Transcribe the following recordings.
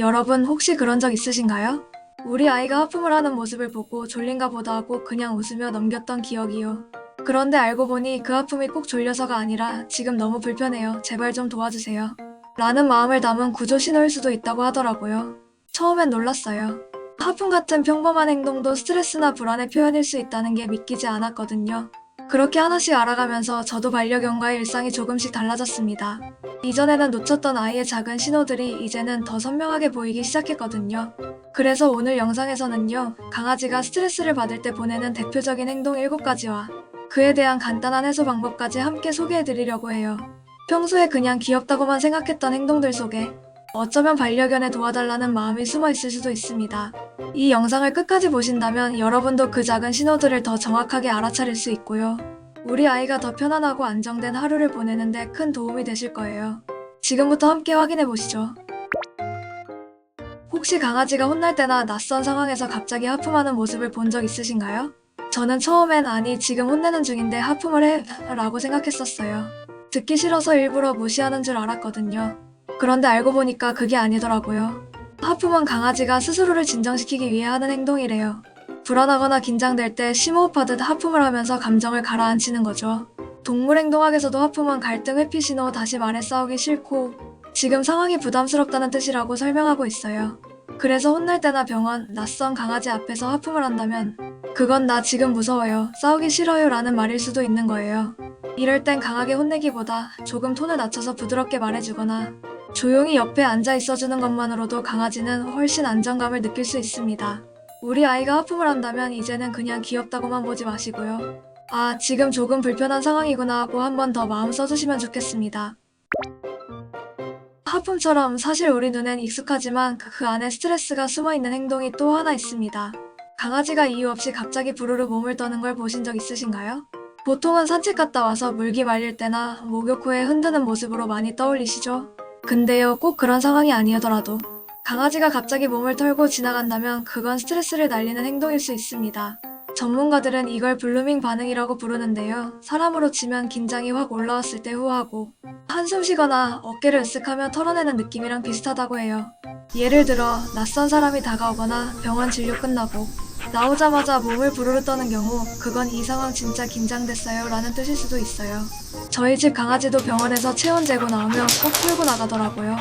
여러분 혹시 그런 적 있으신가요? 우리 아이가 하품을 하는 모습을 보고 졸린가 보다 하고 그냥 웃으며 넘겼던 기억이요. 그런데 알고 보니 그 하품이 꼭 졸려서가 아니라 지금 너무 불편해요. 제발 좀 도와주세요. 라는 마음을 담은 구조 신호일 수도 있다고 하더라고요. 처음엔 놀랐어요. 하품 같은 평범한 행동도 스트레스나 불안의 표현일 수 있다는 게 믿기지 않았거든요. 그렇게 하나씩 알아가면서 저도 반려견과의 일상이 조금씩 달라졌습니다. 이전에는 놓쳤던 아이의 작은 신호들이 이제는 더 선명하게 보이기 시작했거든요. 그래서 오늘 영상에서는요, 강아지가 스트레스를 받을 때 보내는 대표적인 행동 7가지와 그에 대한 간단한 해소 방법까지 함께 소개해드리려고 해요. 평소에 그냥 귀엽다고만 생각했던 행동들 속에 어쩌면 반려견에 도와달라는 마음이 숨어 있을 수도 있습니다. 이 영상을 끝까지 보신다면 여러분도 그 작은 신호들을 더 정확하게 알아차릴 수 있고요. 우리 아이가 더 편안하고 안정된 하루를 보내는데 큰 도움이 되실 거예요. 지금부터 함께 확인해 보시죠. 혹시 강아지가 혼날 때나 낯선 상황에서 갑자기 하품하는 모습을 본 적 있으신가요? 저는 처음엔 아니 지금 혼내는 중인데 하품을 해? 라고 생각했었어요. 듣기 싫어서 일부러 무시하는 줄 알았거든요. 그런데 알고 보니까 그게 아니더라고요. 하품은 강아지가 스스로를 진정시키기 위해 하는 행동이래요. 불안하거나 긴장될 때 심호흡하듯 하품을 하면서 감정을 가라앉히는 거죠. 동물행동학에서도 하품은 갈등 회피 신호, 다시 말해 싸우기 싫고 지금 상황이 부담스럽다는 뜻이라고 설명하고 있어요. 그래서 혼날 때나 병원, 낯선 강아지 앞에서 하품을 한다면 그건 나 지금 무서워요, 싸우기 싫어요 라는 말일 수도 있는 거예요. 이럴 땐 강하게 혼내기보다 조금 톤을 낮춰서 부드럽게 말해주거나 조용히 옆에 앉아 있어주는 것만으로도 강아지는 훨씬 안정감을 느낄 수 있습니다. 우리 아이가 하품을 한다면 이제는 그냥 귀엽다고만 보지 마시고요. 아, 지금 조금 불편한 상황이구나 하고 한 번 더 마음 써주시면 좋겠습니다. 하품처럼 사실 우리 눈엔 익숙하지만 그 안에 스트레스가 숨어있는 행동이 또 하나 있습니다. 강아지가 이유 없이 갑자기 부르르 몸을 떠는 걸 보신 적 있으신가요? 보통은 산책 갔다 와서 물기 말릴 때나 목욕 후에 흔드는 모습으로 많이 떠올리시죠? 근데요, 꼭 그런 상황이 아니더라도 강아지가 갑자기 몸을 털고 지나간다면 그건 스트레스를 날리는 행동일 수 있습니다. 전문가들은 이걸 블루밍 반응이라고 부르는데요. 사람으로 치면 긴장이 확 올라왔을 때 후하고 한숨 쉬거나 어깨를 으쓱하며 털어내는 느낌이랑 비슷하다고 해요. 예를 들어 낯선 사람이 다가오거나 병원 진료 끝나고 나오자마자 몸을 부르르 떠는 경우 그건 이 상황 진짜 긴장됐어요 라는 뜻일 수도 있어요. 저희 집 강아지도 병원에서 체온 재고 나오면 꼭 풀고 나가더라고요.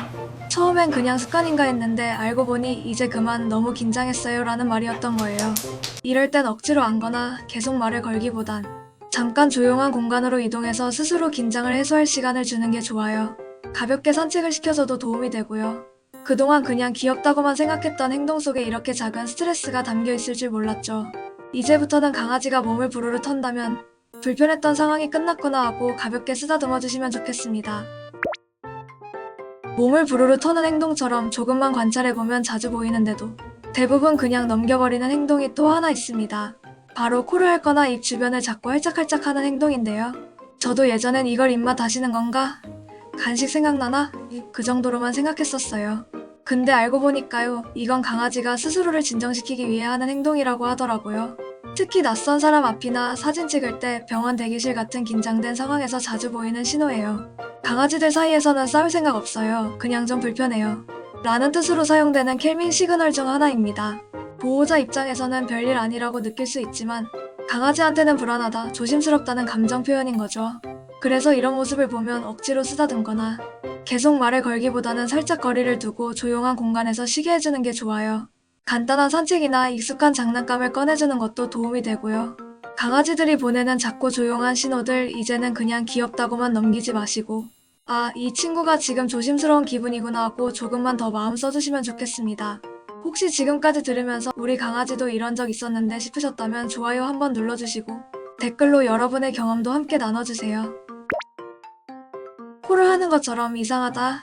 처음엔 그냥 습관인가 했는데 알고 보니 이제 그만 너무 긴장했어요 라는 말이었던 거예요. 이럴 땐 억지로 안거나 계속 말을 걸기보단 잠깐 조용한 공간으로 이동해서 스스로 긴장을 해소할 시간을 주는 게 좋아요. 가볍게 산책을 시켜줘도 도움이 되고요. 그동안 그냥 귀엽다고만 생각했던 행동 속에 이렇게 작은 스트레스가 담겨 있을 줄 몰랐죠. 이제부터는 강아지가 몸을 부르르 턴다면 불편했던 상황이 끝났구나 하고 가볍게 쓰다듬어 주시면 좋겠습니다. 몸을 부르르 터는 행동처럼 조금만 관찰해보면 자주 보이는데도 대부분 그냥 넘겨버리는 행동이 또 하나 있습니다. 바로 코를 핥거나 입 주변을 잡고 할짝할짝 하는 행동인데요. 저도 예전엔 이걸 입맛 다시는 건가? 간식 생각나나? 그 정도로만 생각했었어요. 근데 알고 보니까요, 이건 강아지가 스스로를 진정시키기 위해 하는 행동이라고 하더라고요. 특히 낯선 사람 앞이나 사진 찍을 때 병원 대기실 같은 긴장된 상황에서 자주 보이는 신호예요. 강아지들 사이에서는 싸울 생각 없어요. 그냥 좀 불편해요. 라는 뜻으로 사용되는 켈밍 시그널 중 하나입니다. 보호자 입장에서는 별일 아니라고 느낄 수 있지만 강아지한테는 불안하다, 조심스럽다는 감정 표현인 거죠. 그래서 이런 모습을 보면 억지로 쓰다듬거나 계속 말을 걸기보다는 살짝 거리를 두고 조용한 공간에서 쉬게 해주는 게 좋아요. 간단한 산책이나 익숙한 장난감을 꺼내주는 것도 도움이 되고요. 강아지들이 보내는 작고 조용한 신호들 이제는 그냥 귀엽다고만 넘기지 마시고 아, 이 친구가 지금 조심스러운 기분이구나 하고 조금만 더 마음 써주시면 좋겠습니다. 혹시 지금까지 들으면서 우리 강아지도 이런 적 있었는데 싶으셨다면 좋아요 한번 눌러주시고 댓글로 여러분의 경험도 함께 나눠주세요. 코를 하는 것처럼 이상하다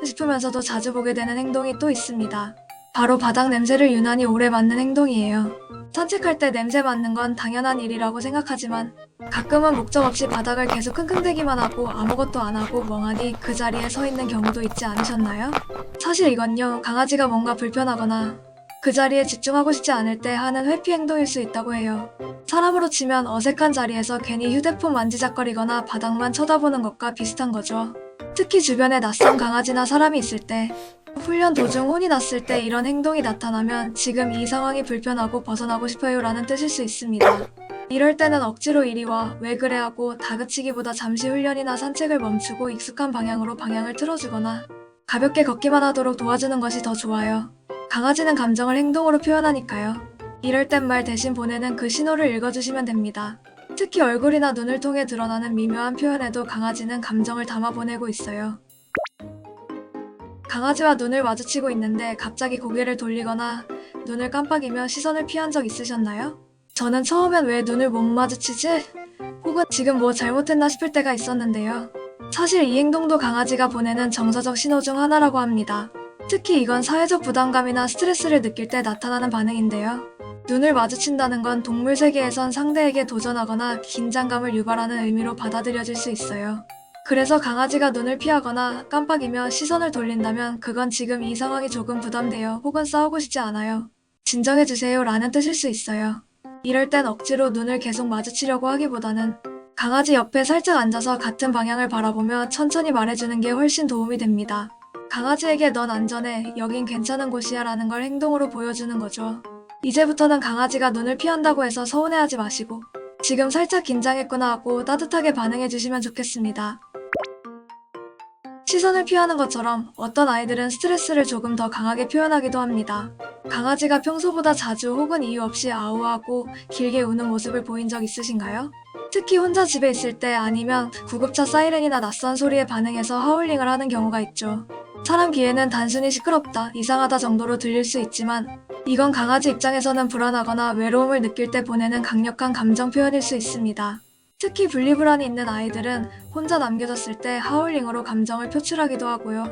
싶으면서도 자주 보게 되는 행동이 또 있습니다. 바로 바닥 냄새를 유난히 오래 맡는 행동이에요. 산책할 때 냄새 맡는 건 당연한 일이라고 생각하지만 가끔은 목적 없이 바닥을 계속 킁킁대기만 하고 아무것도 안 하고 멍하니 그 자리에 서 있는 경우도 있지 않으셨나요? 사실 이건요, 강아지가 뭔가 불편하거나 그 자리에 집중하고 싶지 않을 때 하는 회피 행동일 수 있다고 해요. 사람으로 치면 어색한 자리에서 괜히 휴대폰 만지작거리거나 바닥만 쳐다보는 것과 비슷한 거죠. 특히 주변에 낯선 강아지나 사람이 있을 때 훈련 도중 혼이 났을 때 이런 행동이 나타나면 지금 이 상황이 불편하고 벗어나고 싶어요 라는 뜻일 수 있습니다. 이럴 때는 억지로 이리 와, 왜 그래 하고 다그치기보다 잠시 훈련이나 산책을 멈추고 익숙한 방향으로 방향을 틀어주거나 가볍게 걷기만 하도록 도와주는 것이 더 좋아요. 강아지는 감정을 행동으로 표현하니까요. 이럴 땐 말 대신 보내는 그 신호를 읽어주시면 됩니다. 특히 얼굴이나 눈을 통해 드러나는 미묘한 표현에도 강아지는 감정을 담아 보내고 있어요. 강아지와 눈을 마주치고 있는데 갑자기 고개를 돌리거나 눈을 깜빡이며 시선을 피한 적 있으셨나요? 저는 처음엔 왜 눈을 못 마주치지? 혹은 지금 뭐 잘못했나 싶을 때가 있었는데요. 사실 이 행동도 강아지가 보내는 정서적 신호 중 하나라고 합니다. 특히 이건 사회적 부담감이나 스트레스를 느낄 때 나타나는 반응인데요. 눈을 마주친다는 건 동물 세계에선 상대에게 도전하거나 긴장감을 유발하는 의미로 받아들여질 수 있어요. 그래서 강아지가 눈을 피하거나 깜빡이며 시선을 돌린다면 그건 지금 이 상황이 조금 부담돼요 혹은 싸우고 싶지 않아요. 진정해주세요 라는 뜻일 수 있어요. 이럴 땐 억지로 눈을 계속 마주치려고 하기보다는 강아지 옆에 살짝 앉아서 같은 방향을 바라보며 천천히 말해주는 게 훨씬 도움이 됩니다. 강아지에게 넌 안전해, 여긴 괜찮은 곳이야 라는 걸 행동으로 보여주는 거죠. 이제부터는 강아지가 눈을 피한다고 해서 서운해하지 마시고 지금 살짝 긴장했구나 하고 따뜻하게 반응해주시면 좋겠습니다. 시선을 피하는 것처럼 어떤 아이들은 스트레스를 조금 더 강하게 표현하기도 합니다. 강아지가 평소보다 자주 혹은 이유 없이 아우하고 길게 우는 모습을 보인 적 있으신가요? 특히 혼자 집에 있을 때 아니면 구급차 사이렌이나 낯선 소리에 반응해서 하울링을 하는 경우가 있죠. 사람 귀에는 단순히 시끄럽다, 이상하다 정도로 들릴 수 있지만 이건 강아지 입장에서는 불안하거나 외로움을 느낄 때 보내는 강력한 감정 표현일 수 있습니다. 특히 분리불안이 있는 아이들은 혼자 남겨졌을 때 하울링으로 감정을 표출하기도 하고요.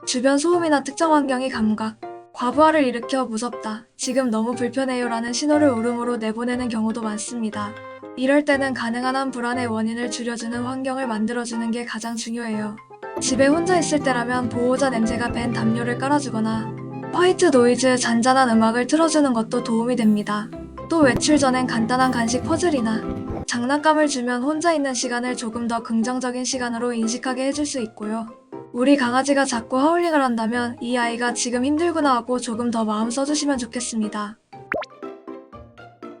주변 소음이나 특정 환경이 감각, 과부하를 일으켜 무섭다, 지금 너무 불편해요 라는 신호를 울음으로 내보내는 경우도 많습니다. 이럴 때는 가능한 한 불안의 원인을 줄여주는 환경을 만들어주는 게 가장 중요해요. 집에 혼자 있을 때라면 보호자 냄새가 밴 담요를 깔아주거나 화이트 노이즈 잔잔한 음악을 틀어주는 것도 도움이 됩니다. 또 외출 전엔 간단한 간식 퍼즐이나 장난감을 주면 혼자 있는 시간을 조금 더 긍정적인 시간으로 인식하게 해줄 수 있고요. 우리 강아지가 자꾸 하울링을 한다면 이 아이가 지금 힘들구나 하고 조금 더 마음 써주시면 좋겠습니다.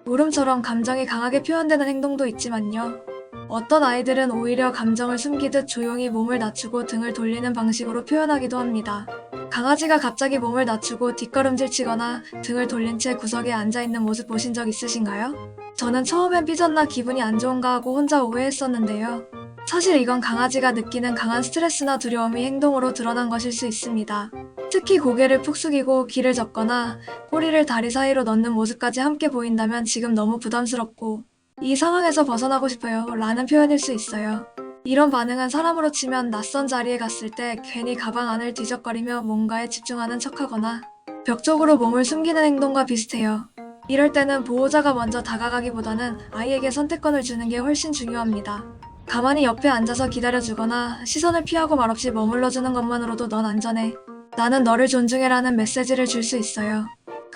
울음처럼 감정이 강하게 표현되는 행동도 있지만요. 어떤 아이들은 오히려 감정을 숨기듯 조용히 몸을 낮추고 등을 돌리는 방식으로 표현하기도 합니다. 강아지가 갑자기 몸을 낮추고 뒷걸음질 치거나 등을 돌린 채 구석에 앉아있는 모습 보신 적 있으신가요? 저는 처음엔 삐졌나 기분이 안 좋은가 하고 혼자 오해했었는데요. 사실 이건 강아지가 느끼는 강한 스트레스나 두려움이 행동으로 드러난 것일 수 있습니다. 특히 고개를 푹 숙이고 귀를 접거나 꼬리를 다리 사이로 넣는 모습까지 함께 보인다면 지금 너무 부담스럽고 이 상황에서 벗어나고 싶어요 라는 표현일 수 있어요. 이런 반응은 사람으로 치면 낯선 자리에 갔을 때 괜히 가방 안을 뒤적거리며 뭔가에 집중하는 척하거나 벽 쪽으로 몸을 숨기는 행동과 비슷해요. 이럴 때는 보호자가 먼저 다가가기보다는 아이에게 선택권을 주는 게 훨씬 중요합니다. 가만히 옆에 앉아서 기다려주거나 시선을 피하고 말없이 머물러주는 것만으로도 넌 안전해, 나는 너를 존중해라는 메시지를 줄 수 있어요.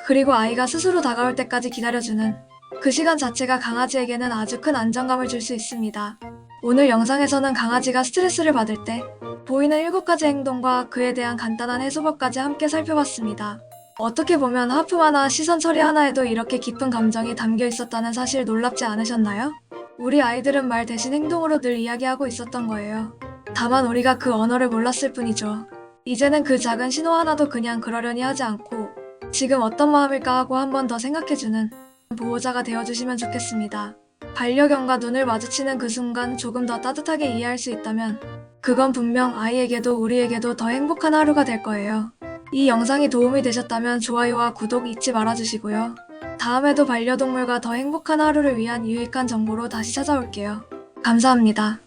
그리고 아이가 스스로 다가올 때까지 기다려주는 그 시간 자체가 강아지에게는 아주 큰 안정감을 줄 수 있습니다. 오늘 영상에서는 강아지가 스트레스를 받을 때 보이는 7가지 행동과 그에 대한 간단한 해소법까지 함께 살펴봤습니다. 어떻게 보면 하품 하나, 시선 처리 하나에도 이렇게 깊은 감정이 담겨 있었다는 사실 놀랍지 않으셨나요? 우리 아이들은 말 대신 행동으로 늘 이야기하고 있었던 거예요. 다만 우리가 그 언어를 몰랐을 뿐이죠. 이제는 그 작은 신호 하나도 그냥 그러려니 하지 않고 지금 어떤 마음일까 하고 한 번 더 생각해주는 보호자가 되어주시면 좋겠습니다. 반려견과 눈을 마주치는 그 순간 조금 더 따뜻하게 이해할 수 있다면 그건 분명 아이에게도 우리에게도 더 행복한 하루가 될 거예요. 이 영상이 도움이 되셨다면 좋아요와 구독 잊지 말아주시고요. 다음에도 반려동물과 더 행복한 하루를 위한 유익한 정보로 다시 찾아올게요. 감사합니다.